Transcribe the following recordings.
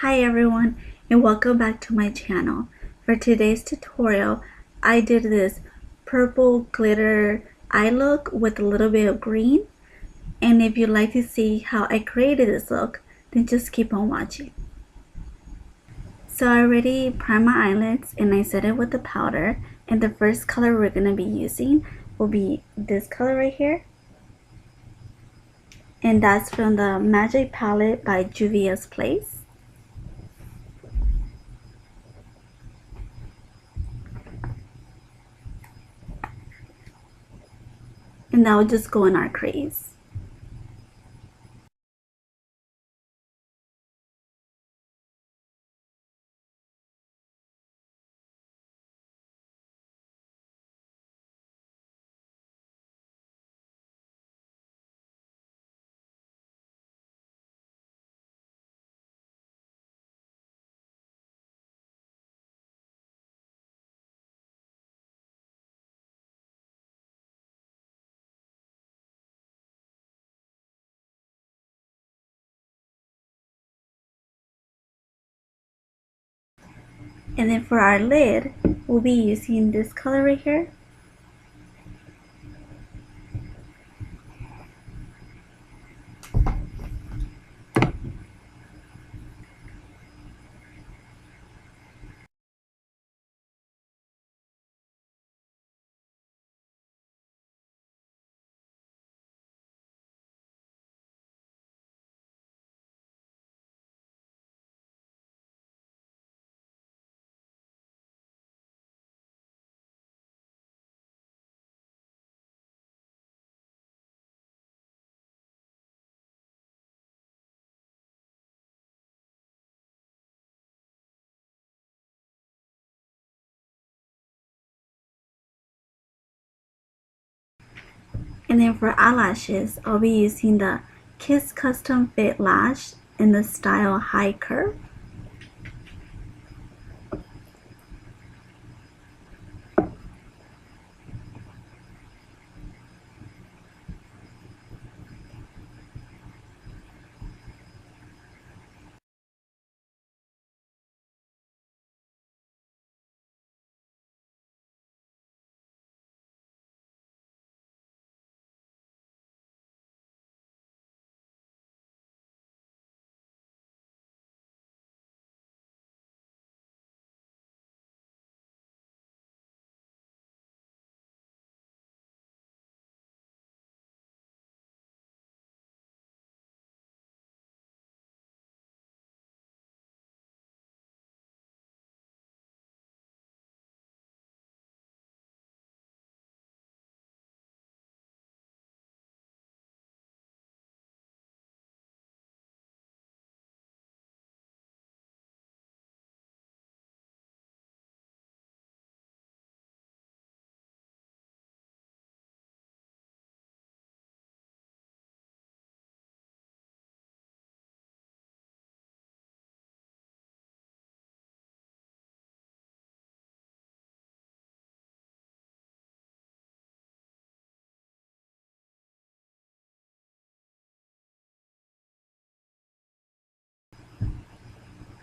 Hi everyone and welcome back to my channel. For today's tutorial, I did this purple glitter eye look with a little bit of green. And if you'd like to see how I created this look, then just keep on watching. So I already primed my eyelids and I set it with the powder. And the first color we're going to be using will be this color right here. And that's from the Magic Palette by Juvia's Place. And that will just go in our crease. And then for our lid, we'll be using this color right here. And then for eyelashes, I'll be using the Kiss Custom Fit Lash in the style High Curve.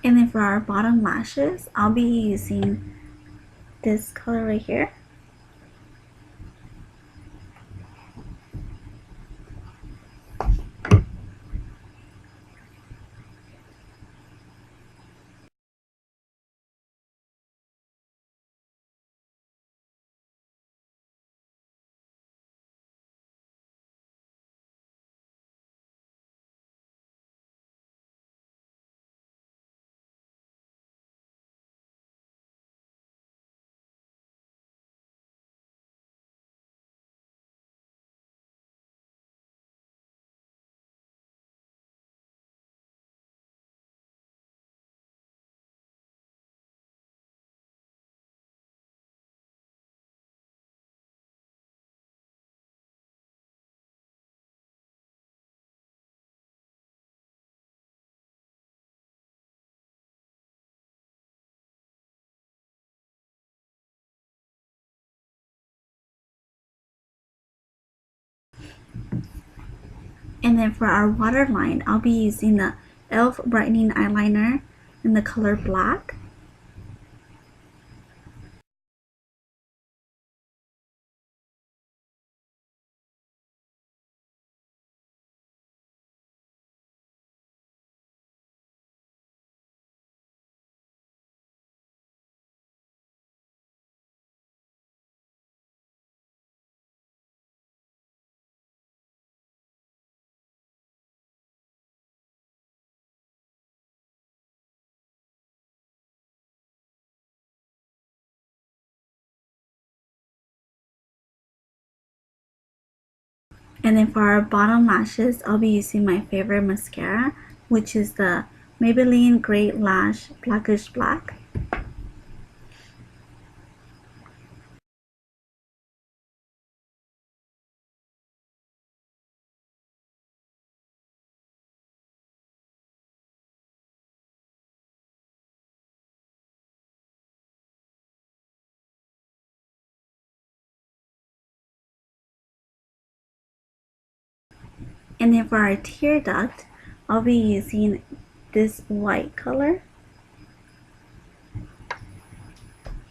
And then for our bottom lashes, I'll be using this color right here. And then for our waterline, I'll be using the e.l.f. Brightening Eyeliner in the color Black. And then for our bottom lashes, I'll be using my favorite mascara, which is the Maybelline Great Lash Blackest Black. And then for our tear duct, I'll be using this white color.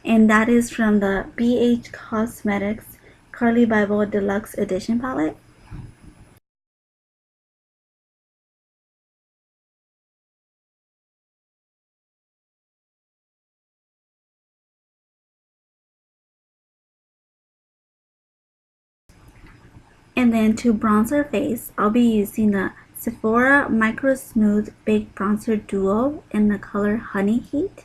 And that is from the BH Cosmetics Carli Bybel Deluxe Edition palette. And then to bronze our face, I'll be using the Sephora Micro Smooth Baked Bronzer Duo in the color Honey Heat.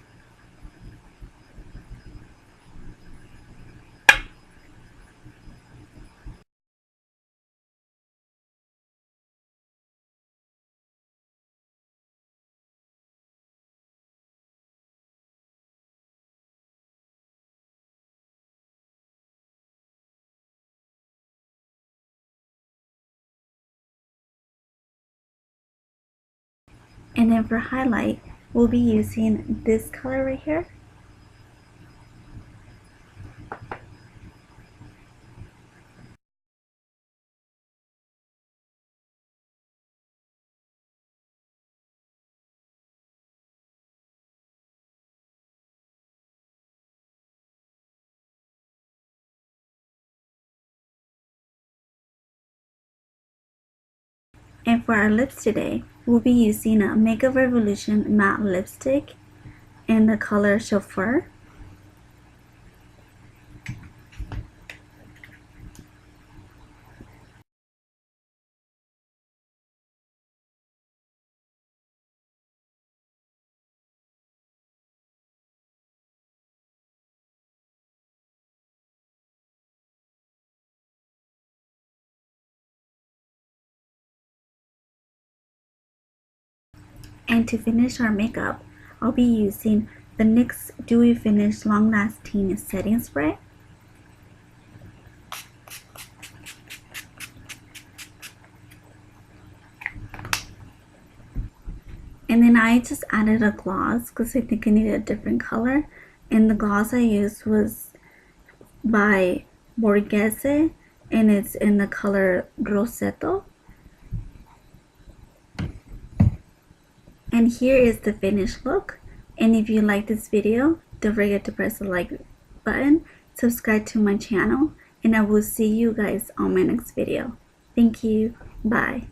And then for highlight, we'll be using this color right here. And for our lips today, we'll be using a Makeup Revolution matte lipstick in the color Chauffeur. And to finish our makeup, I'll be using the NYX Dewy Finish Long Lasting Setting Spray. And then I just added a gloss because I think I needed a different color. And the gloss I used was by Borghese, and it's in the color Rosetto. And here is the finished look. And if you like this video, don't forget to press the like button, subscribe to my channel, and I will see you guys on my next video. Thank you. Bye.